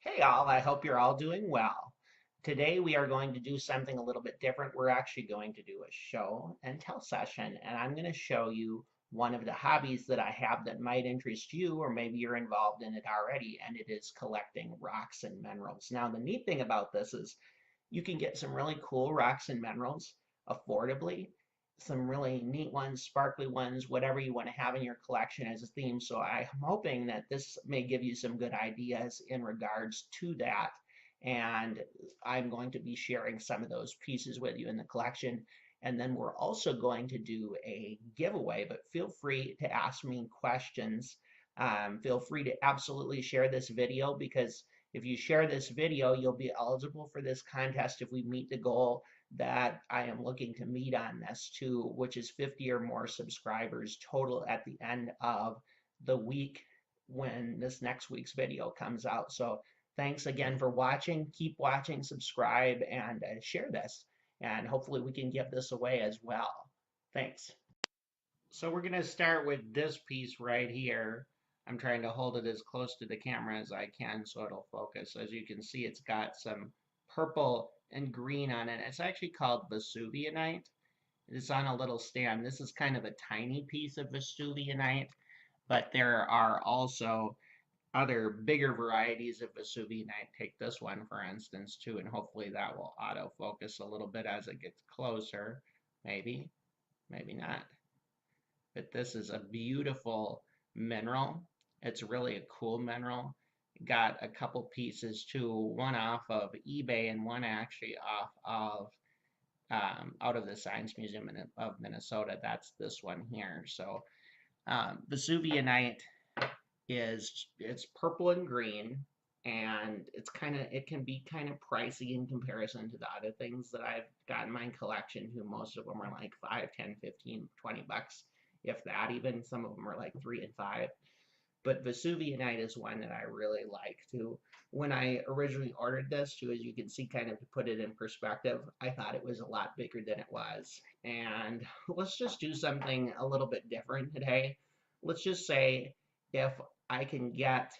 Hey all, I hope you're all doing well. Today we are going to do something a little bit different. We're actually going to do a show and tell session, and I'm going to show you one of the hobbies that I have that might interest you, or maybe you're involved in it already, and it is collecting rocks and minerals. Now, the neat thing about this is you can get some really cool rocks and minerals affordably, some really neat ones, sparkly ones, whatever you want to have in your collection as a theme. So I'm hoping that this may give you some good ideas in regards to that. And I'm going to be sharing some of those pieces with you in the collection. And then we're also going to do a giveaway, but feel free to ask me questions. Feel free to absolutely share this video because if you share this video, you'll be eligible for this contest if we meet the goal that I am looking to meet on this too, which is 50 or more subscribers total at the end of the week when this next week's video comes out. So thanks again for watching. Keep watching, subscribe, and share this. And hopefully we can give this away as well. Thanks. So we're going to start with this piece right here. I'm trying to hold it as close to the camera as I can so it'll focus. As you can see, it's got some purple and green on it. It's actually called Vesuvianite. It's on a little stand. This is kind of a tiny piece of Vesuvianite, but there are also other bigger varieties of Vesuvianite. Take this one, for instance, too, and hopefully that will autofocus a little bit as it gets closer. Maybe, maybe not. But this is a beautiful mineral. It's really a cool mineral. Got a couple pieces too, one off of eBay and one actually off of out of the Science Museum of Minnesota. That's this one here. So Vesuvianite it's purple and green, and it can be kind of pricey in comparison to the other things that I've got in my collection, who most of them are like 5, 10, 15, 20 bucks, if that even. Some of them are like 3 and 5. But Vesuvianite is one that I really like too. When I originally ordered this too, as you can see, kind of to put it in perspective, I thought it was a lot bigger than it was. And let's just do something a little bit different today. Let's just say if I can get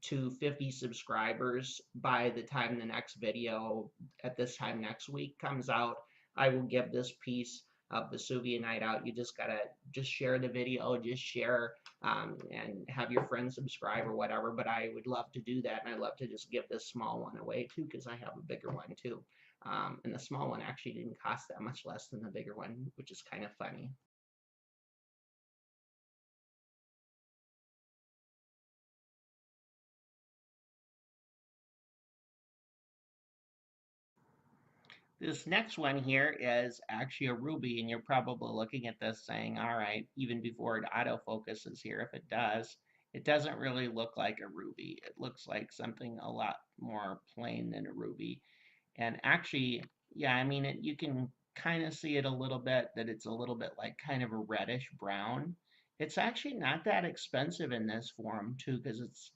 to 50 subscribers by the time the next video at this time next week comes out, I will give this piece of Vesuvianite out. You just gotta just share the video, just share and have your friends subscribe or whatever. But I would love to do that, and I'd love to just give this small one away too, because I have a bigger one too. And the small one actually didn't cost that much less than the bigger one, which is kind of funny. This next one here is actually a ruby, and you're probably looking at this saying, all right, even before it autofocuses here, if it does, it doesn't really look like a ruby. It looks like something a lot more plain than a ruby. And actually, yeah, I mean, you can kind of see it a little bit, that it's a little bit like kind of a reddish brown. It's actually not that expensive in this form too, because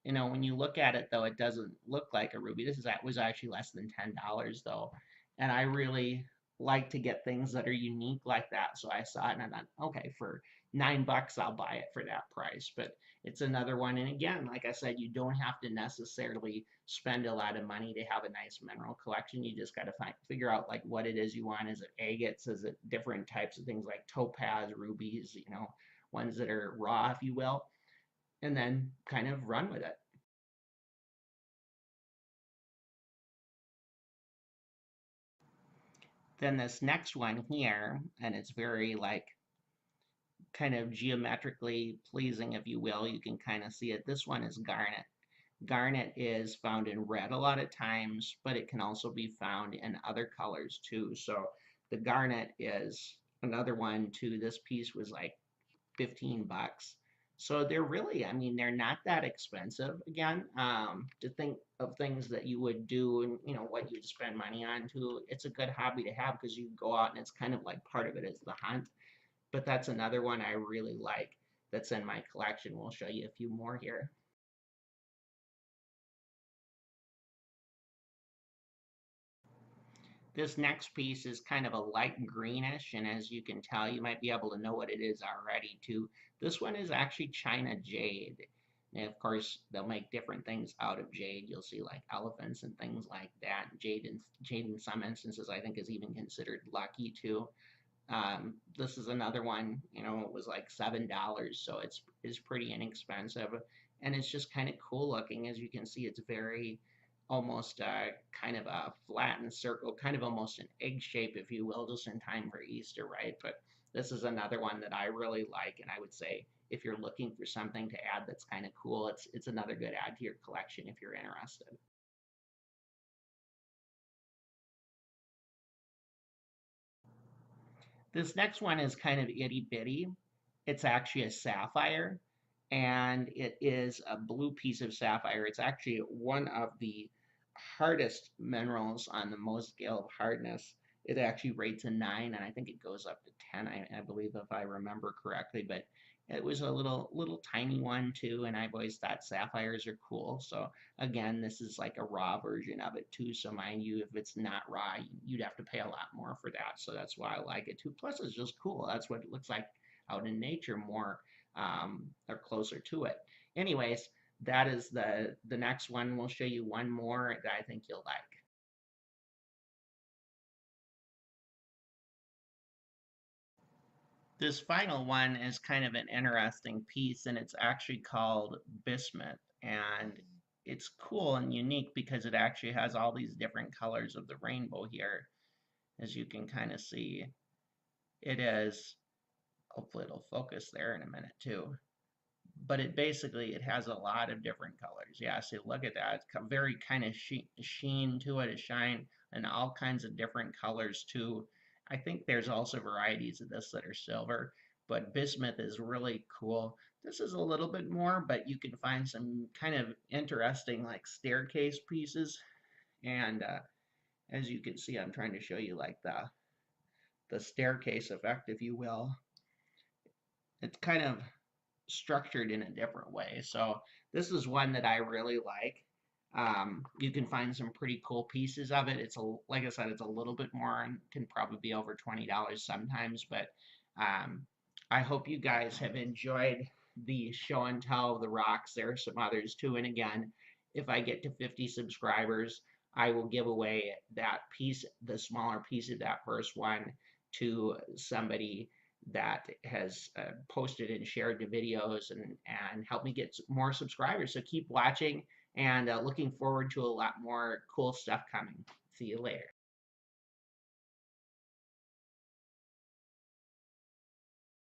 when you look at it though, it doesn't look like a ruby. Was actually less than $10 though, and I really like to get things that are unique like that. So I saw it and I thought, okay, for $9 I'll buy it for that price. But it's another one, and again, like I said, you don't have to necessarily spend a lot of money to have a nice mineral collection. You just got to figure out like what it is you want. Is it agates? Is it different types of things like topaz, rubies? Ones that are raw, if you will, and then kind of run with it. Then this next one here, and it's very like kind of geometrically pleasing, if you will. You can kind of see it. This one is garnet. Garnet is found in red a lot of times, but it can also be found in other colors too. So the garnet is another one too. This piece was like 15 bucks. So they're really, I mean, they're not that expensive again. To think of things that you would do and, what you'd spend money on too. It's a good hobby to have because you go out and it's kind of like part of it is the hunt. But that's another one I really like that's in my collection. We'll show you a few more here. This next piece is kind of a light greenish, and as you can tell, you might be able to know what it is already too. This one is actually China jade. And of course, they'll make different things out of jade. You'll see like elephants and things like that. Jade in some instances, I think, is even considered lucky too. This is another one. It was like $7, so it's pretty inexpensive, and it's just kind of cool looking. As you can see, it's very almost kind of a flattened circle, kind of almost an egg shape, if you will, just in time for Easter, right? But this is another one that I really like, and I would say if you're looking for something to add that's kind of cool, it's another good add to your collection if you're interested. This next one is kind of itty bitty. It's actually a sapphire, and it is a blue piece of sapphire. It's actually one of the hardest minerals on the Mohs scale of hardness. It actually rates a 9, and I think it goes up to 10, I believe, if I remember correctly. But it was a little tiny one too, and I've always thought sapphires are cool. So again, this is like a raw version of it too. So mind you, if it's not raw, you'd have to pay a lot more for that. So that's why I like it too. Plus, it's just cool. That's what it looks like out in nature more, or closer to it. Anyways, that is the next one. We'll show you one more that I think you'll like. This final one is kind of an interesting piece, and it's actually called bismuth. And it's cool and unique because it actually has all these different colors of the rainbow here, as you can kind of see. It is, hopefully it'll focus there in a minute too. But it has a lot of different colors. Yeah, so look at that. It's very kind of sheen to it, a shine, and all kinds of different colors too. I think there's also varieties of this that are silver, but bismuth is really cool. This is a little bit more, but you can find some kind of interesting like staircase pieces. And as you can see, I'm trying to show you like the staircase effect, if you will. It's kind of structured in a different way. So this is one that I really like. You can find some pretty cool pieces of it. Like I said, it's a little bit more and can probably be over $20 sometimes. But I hope you guys have enjoyed the show and tell of the rocks. There are some others too. And again, if I get to 50 subscribers, I will give away that piece, the smaller piece of that first one, to somebody that has posted and shared the videos and helped me get more subscribers. So keep watching, and looking forward to a lot more cool stuff coming. See you later.